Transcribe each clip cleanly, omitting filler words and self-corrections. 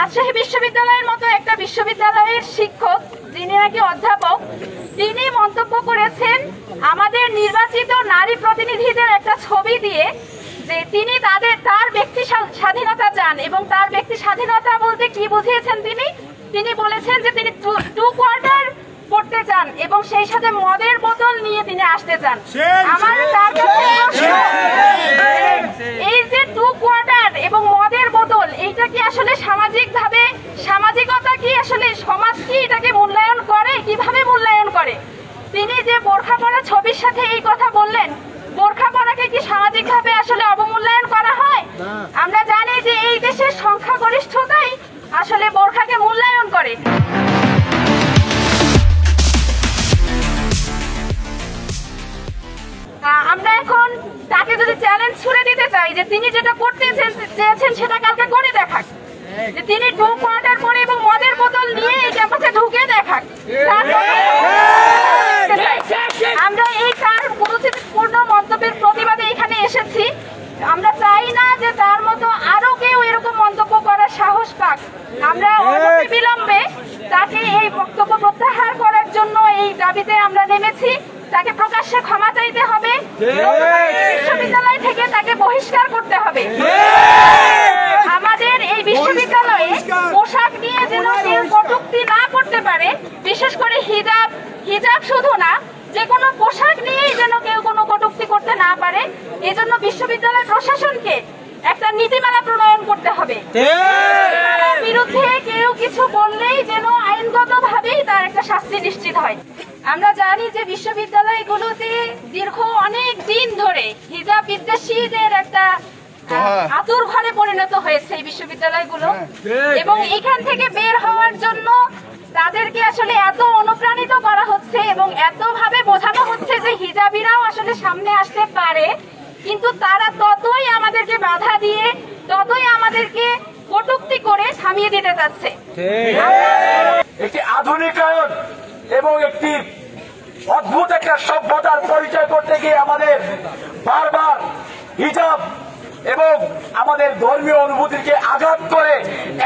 রাজশাহী বিশ্ববিদ্যালয়ের মতো একটা বিশ্ববিদ্যালয়ের শিক্ষক যিনি নাকি অধ্যাপক, তিনি মন্তব্য করেছেন আমাদের নির্বাচিত নারী প্রতিনিধিদের একটা ছবি দিয়ে যে তিনি তার ব্যক্তি স্বাধীনতা চান। এবং তার ব্যক্তি স্বাধীনতা বলতে কি বুঝিয়েছেন তিনি বলেছেন যে তিনি 2 কোয়ার্টার পড়তে চান এবং সেই সাথে মদের বোতল নিয়ে তিনি আসতে চান। আমার তার কাছে এই যে 2 কোয়ার্টার এবং মদের বোতল, এইটা কি আসলে সামাজিকতা কি আসলে সমাজ কি এটাকে মূল্যায়ন করে, কিভাবে মূল্যায়ন করে? তিনি যে বোরখা পরা ছবির সাথে এই কথা বললেন, বোরখা পরাকে কি সামাজিকভাবে আসলে অবমূল্যায়ন করা হয়? আমরা জানি যে এই দেশের সংখ্যাগরিষ্ঠতাই আসলে বোরখাকে মূল্যায়ন করে। আমরা এখন তাকে যদি চ্যালেঞ্জ ছুড়ে দিতে চাই যে তিনি যেটা করতে চেয়েছেন সেটা কালকে করে দেখাক, যে তিনি 2 কোয়ার্টার পরে এবং মদের বোতল নিয়ে এই ক্যাম্পাসে ঢুকে দেখাক। আমরা এই তার কুরুচিপূর্ণ মন্তব্যের প্রতিবাদে এখানে এসেছি। আমরা চাই না যে তার মতো আরো কেউ এরকম মন্তব্য করার সাহস পাক। আমরা অনতিবিলম্বে তাকে এই বক্তব্য প্রত্যাহার করার জন্য এই দাবিতে আমরা নেমেছি। তাকে প্রকাশ্যে ক্ষমা চাইতে হবে, বিশ্ববিদ্যালয় থেকে তাকে বহিষ্কার করতে হবে। আমাদের এই বিশ্ববিদ্যালয়ে পোশাক নিয়ে যেন কেউ কটূক্তি না করতে পারে, বিশেষ করে হিজাব শুধু না, যে কোনো পোশাক নিয়েই যেন কেউ কোনো কটূক্তি করতে না পারে, এজন্য বিশ্ববিদ্যালয় প্রশাসনকে একটা নীতিমালা প্রণয়ন করতে হবে। বিরুদ্ধে কেউ কিছু বললেই যেন আইনগতভাবেই তার একটা শাস্তি নিশ্চিত হয়। আমরা জানি যে বিশ্ববিদ্যালয়গুলোতে দীর্ঘ অনেক দিন ধরে হিজাব বিদ্বেষীদের একটা আতুর ঘরে পরিণত হয়েছে এই বিশ্ববিদ্যালয়গুলো, এবং এখান থেকে বের হওয়ার জন্য তাদেরকে আসলে এত অনুপ্রাণিত করা হচ্ছে এবং এত ভাবে বোঝানো হচ্ছে যে হিজাবিরাও আসলে সামনে আসতে পারে, কিন্তু তারা ততই আমাদেরকে বাধা দিয়ে, ততই আমাদেরকে কটূক্তি করে থামিয়ে দিতে চাচ্ছে। একটি আধুনিকায়ন এবং একটি অদ্ভুত একটা সভ্যতার পরিচয় করতে গিয়ে আমাদের বারবার হিজাব এবং আমাদের ধর্মীয় অনুভূতিকে আঘাত করে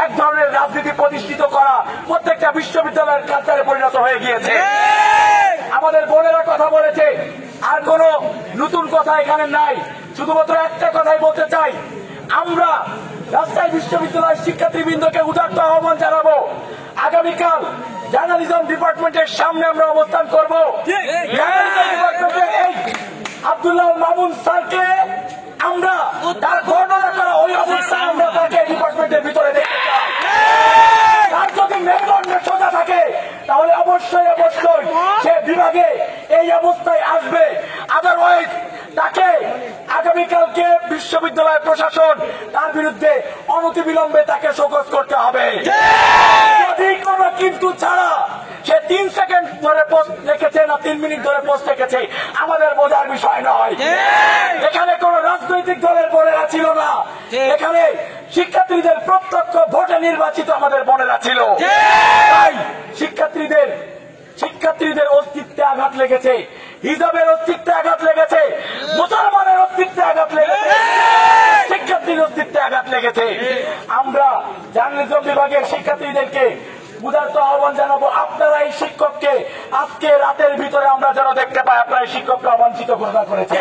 এক ধরনের রাজনীতি প্রতিষ্ঠিত করা প্রত্যেকটা বিশ্ববিদ্যালয়ের কালচারে পরিণত হয়ে গিয়েছে। আমাদের বোনেরা কথা বলেছে, আর কোন নতুন কথা এখানে নাই। শুধুমাত্র একটা কথাই বলতে চাই, আমরা রাজশাহী বিশ্ববিদ্যালয়ের শিক্ষার্থীবৃন্দকে উদাত্ত আহ্বান জানাবো, আগামীকাল জার্নালিজম ডিপার্টমেন্টের সামনে আমরা অবস্থান করব। জার্নালিজম ডিপার্টমেন্টের এই আব্দুল্লাহ মামুন স্যারকে আমরা তার বর্ণনা করা ওই অবস্থায় আমরা তাকে ডিপার্টমেন্টের ভিতরে দেখতে চাই। তার যদি মেরুদণ্ড সোজা থাকে তাহলে অবশ্যই সে বিভাগে এই অবস্থায় আসবে। আদারওয়াইজ তাকে আগামীকালকে বিশ্ববিদ্যালয় প্রশাসন তার বিরুদ্ধে অনতিবিলম্বে তাকে শোকজ করতে হবে। যদি কোনো কিন্তু ছাড়া সে 3 সেকেন্ড ধরে পোস্ট রেখেছে না 3 মিনিট ধরে পোস্ট রেখেছে আমাদের বোঝার বিষয় নয়। এখানে কোন রাজনৈতিক দলের বোনেরা ছিল না, এখানে শিক্ষার্থীদের প্রত্যক্ষ ভোটে নির্বাচিত আমাদের বোনেরা ছিল। তাই শিক্ষার্থীদের অস্তিত্বে আঘাত লেগেছে, হিজাবের অস্তিত্বে আঘাত লেগেছে, মুসলমানের অস্তিত্বে আঘাত লেগেছে, শিক্ষার্থীর অস্তিত্বে আঘাত লেগেছে। আমরা জার্নালিজম বিভাগের শিক্ষার্থীদেরকে উদাত্ত আহ্বান জানাবো, আপনারা এই শিক্ষককে আজকে রাতের ভিতরে আমরা যেন দেখতে পাই আপনারা এই শিক্ষককে অবাঞ্ছিত ঘোষণা করেছে।